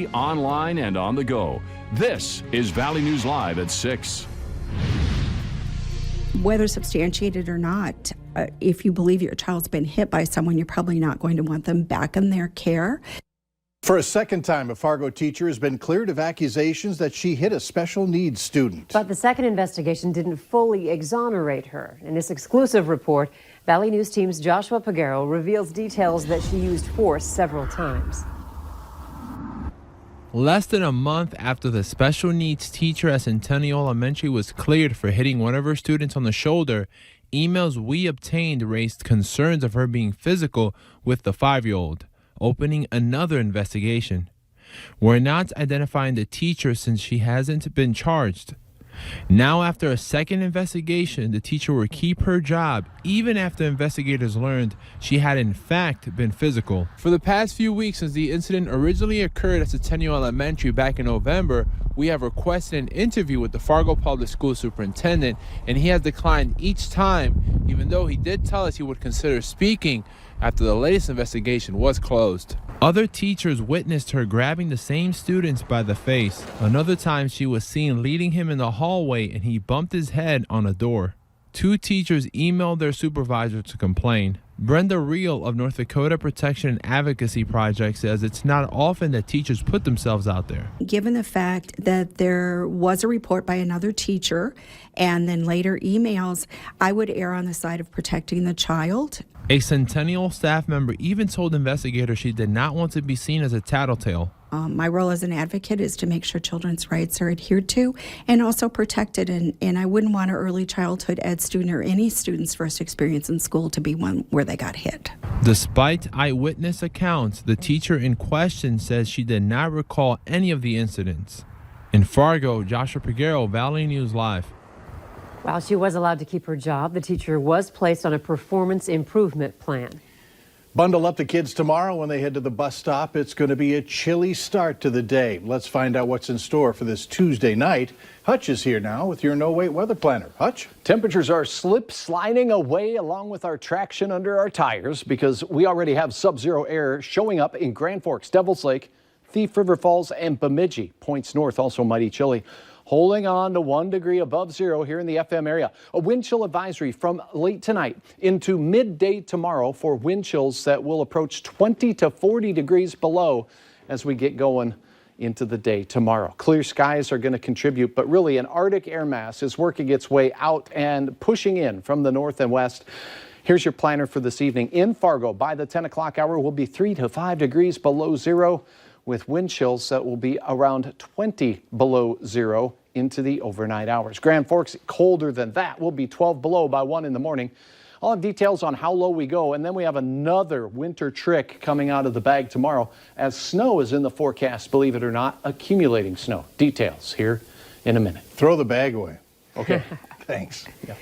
TV, online, and on the go. This is Valley News Live at 6. Whether substantiated or not, if you believe your child's been hit by someone, you're probably not going to want them back in their care. For a second time, a Fargo teacher has been cleared of accusations that she hit a special needs student. But the second investigation didn't fully exonerate her. In this exclusive report, Valley News Team's Joshua Pagero reveals details that she used force several times. Less than a month after the special needs teacher at Centennial Elementary was cleared for hitting one of her students on the shoulder, emails we obtained raised concerns of her being physical with the 5-year-old, opening another investigation. We're not identifying the teacher since she hasn't been charged. Now, after a second investigation, the teacher will keep her job even after investigators learned she had in fact been physical. For the past few weeks since the incident originally occurred at Centennial Elementary back in November, we have requested an interview with the Fargo Public School Superintendent, and he has declined each time, even though he did tell us he would consider speaking after the latest investigation was closed. Other teachers witnessed her grabbing the same students by the face. Another time she was seen leading him in the hallway and he bumped his head on a door. 2 teachers emailed their supervisor to complain. Brenda Reel of North Dakota Protection and Advocacy Project says it's not often that teachers put themselves out there. Given the fact that there was a report by another teacher and then later emails, I would err on the side of protecting the child. A Centennial staff member even told investigators she did not want to be seen as a tattletale. My role as an advocate is to make sure children's rights are adhered to and also protected. And I wouldn't want an early childhood ed student or any student's first experience in school to be one where they got hit. Despite eyewitness accounts, the teacher in question says she did not recall any of the incidents. In Fargo, Joshua Pagero, Valley News Live. While she was allowed to keep her job, the teacher was placed on a performance improvement plan. Bundle up the kids tomorrow when they head to the bus stop. It's going to be a chilly start to the day. Let's find out what's in store for this Tuesday night. Hutch is here now with your no-wait weather planner. Hutch? Temperatures are sliding away along with our traction under our tires because we already have sub-zero air showing up in Grand Forks, Devils Lake, Thief River Falls, and Bemidji. Points north also mighty chilly. Holding on to 1 degree above zero here in the FM area. A wind chill advisory from late tonight into midday tomorrow for wind chills that will approach 20 to 40 degrees below as we get going into the day tomorrow. Clear skies are going to contribute, but really an Arctic air mass is working its way out and pushing in from the north and west. Here's your planner for this evening. In Fargo, by the 10 o'clock hour, will be 3 to 5 degrees below zero, with wind chills that will be around 20 below zero into the overnight hours. Grand Forks, colder than that, will be 12 below by 1 in the morning. I'll have details on how low we go, and then we have another winter trick coming out of the bag tomorrow as snow is in the forecast, believe it or not, accumulating snow. Details here in a minute. Throw the bag away. Okay, thanks. Yeah.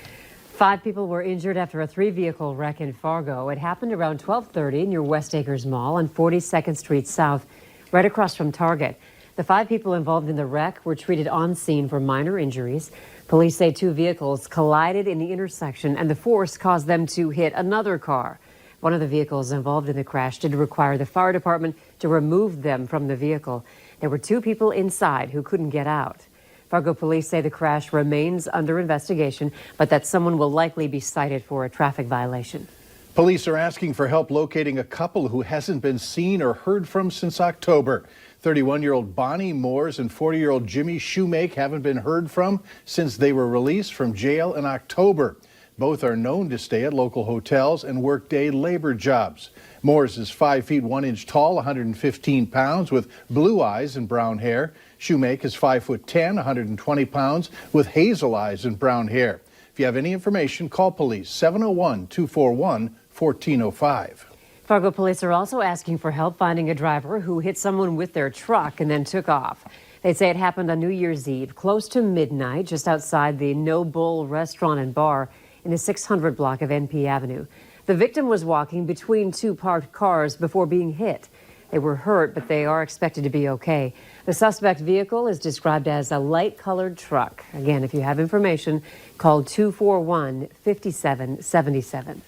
5 people were injured after a 3-vehicle wreck in Fargo. It happened around 12:30 near West Acres Mall on 42nd Street South, right across from Target. The 5 people involved in the wreck were treated on scene for minor injuries. Police say 2 vehicles collided in the intersection and the force caused them to hit another car. One of the vehicles involved in the crash did require the fire department to remove them from the vehicle. There were 2 people inside who couldn't get out. Fargo police say the crash remains under investigation, but that someone will likely be cited for a traffic violation. Police are asking for help locating a couple who hasn't been seen or heard from since October. 31-year-old Bonnie Moores and 40-year-old Jimmy Shoemake haven't been heard from since they were released from jail in October. Both are known to stay at local hotels and work day labor jobs. Moores is 5 feet 1 inch tall, 115 pounds, with blue eyes and brown hair. Shoemake is 5 foot 10, 120 pounds, with hazel eyes and brown hair. If you have any information, call police 701-241-1405. Fargo police are also asking for help finding a driver who hit someone with their truck and then took off. They say it happened on New Year's Eve, close to midnight, just outside the No Bull restaurant and bar in the 600 block of NP Avenue. The victim was walking between 2 parked cars before being hit. They were hurt, but they are expected to be okay. The suspect vehicle is described as a light-colored truck. Again, if you have information, call 241-5777.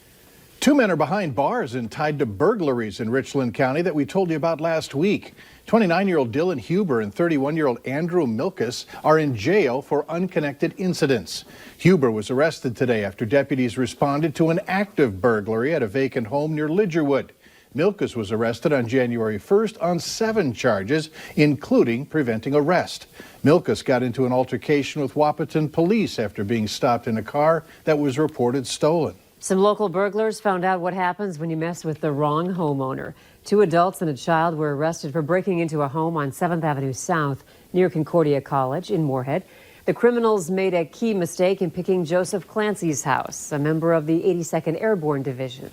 Two men are behind bars and tied to burglaries in Richland County that we told you about last week. 29-year-old Dylan Huber and 31-year-old Andrew Milkus are in jail for unconnected incidents. Huber was arrested today after deputies responded to an active burglary at a vacant home near Lidgerwood. Milkus was arrested on January 1st on 7 charges, including preventing arrest. Milkus got into an altercation with Wahpeton police after being stopped in a car that was reported stolen. Some local burglars found out what happens when you mess with the wrong homeowner. 2 adults and a child were arrested for breaking into a home on 7th Avenue South near Concordia College in Moorhead. The criminals made a key mistake in picking Joseph Clancy's house, a member of the 82nd Airborne Division.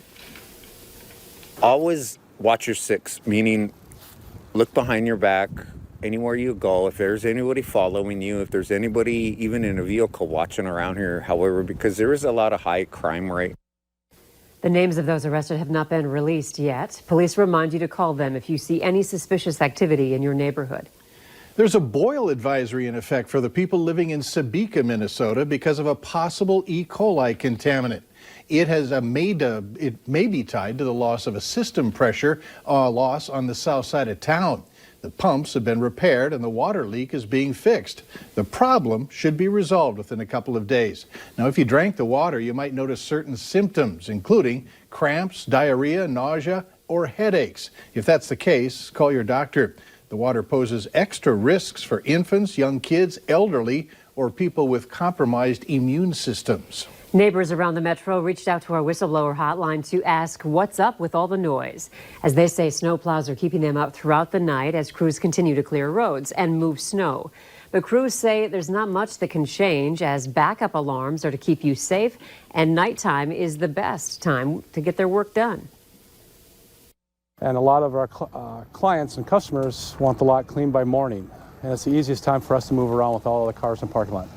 Always watch your 6, meaning look behind your back anywhere you go. If there's anybody following you, if there's anybody even in a vehicle watching around here, however, because there is a lot of high crime rate. The names of those arrested have not been released yet. Police remind you to call them if you see any suspicious activity in your neighborhood. There's a boil advisory in effect for the people living in Sebeka, Minnesota, because of a possible E. coli contaminant. It may be tied to the loss of a system pressure loss on the south side of town. The pumps have been repaired and the water leak is being fixed. The problem should be resolved within a couple of days. Now, if you drank the water, you might notice certain symptoms, including cramps, diarrhea, nausea, or headaches. If that's the case, call your doctor. The water poses extra risks for infants, young kids, elderly, or people with compromised immune systems. Neighbors around the metro reached out to our whistleblower hotline to ask what's up with all the noise. As they say, snowplows are keeping them up throughout the night as crews continue to clear roads and move snow. But crews say there's not much that can change, as backup alarms are to keep you safe, and nighttime is the best time to get their work done. And a lot of our clients and customers want the lot cleaned by morning, and it's the easiest time for us to move around with all of the cars in the parking lot.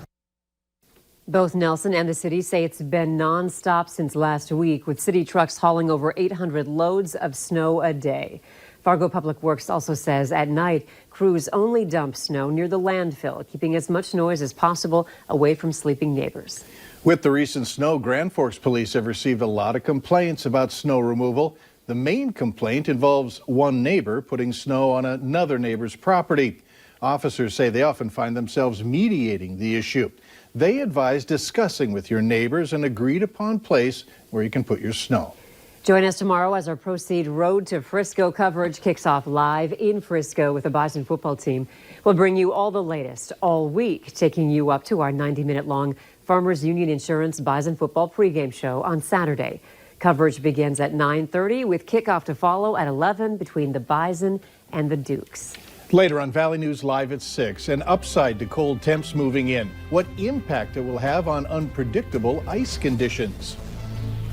Both Nelson and the city say it's been nonstop since last week, with city trucks hauling over 800 loads of snow a day. Fargo Public Works also says at night, crews only dump snow near the landfill, keeping as much noise as possible away from sleeping neighbors. With the recent snow, Grand Forks police have received a lot of complaints about snow removal. The main complaint involves one neighbor putting snow on another neighbor's property. Officers say they often find themselves mediating the issue. They advise discussing with your neighbors an agreed-upon place where you can put your snow. Join us tomorrow as our Proceed Road to Frisco coverage kicks off live in Frisco with the Bison football team. We'll bring you all the latest all week, taking you up to our 90-minute-long Farmers Union Insurance Bison football pregame show on Saturday. Coverage begins at 9:30 with kickoff to follow at 11 between the Bison and the Dukes. Later on Valley News Live at 6, an upside to cold temps moving in. What impact it will have on unpredictable ice conditions.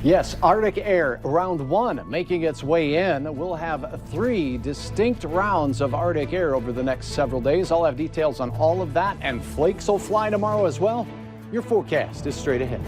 Yes, Arctic air, round 1 making its way in. We'll have 3 distinct rounds of Arctic air over the next several days. I'll have details on all of that, and flakes will fly tomorrow as well. Your forecast is straight ahead.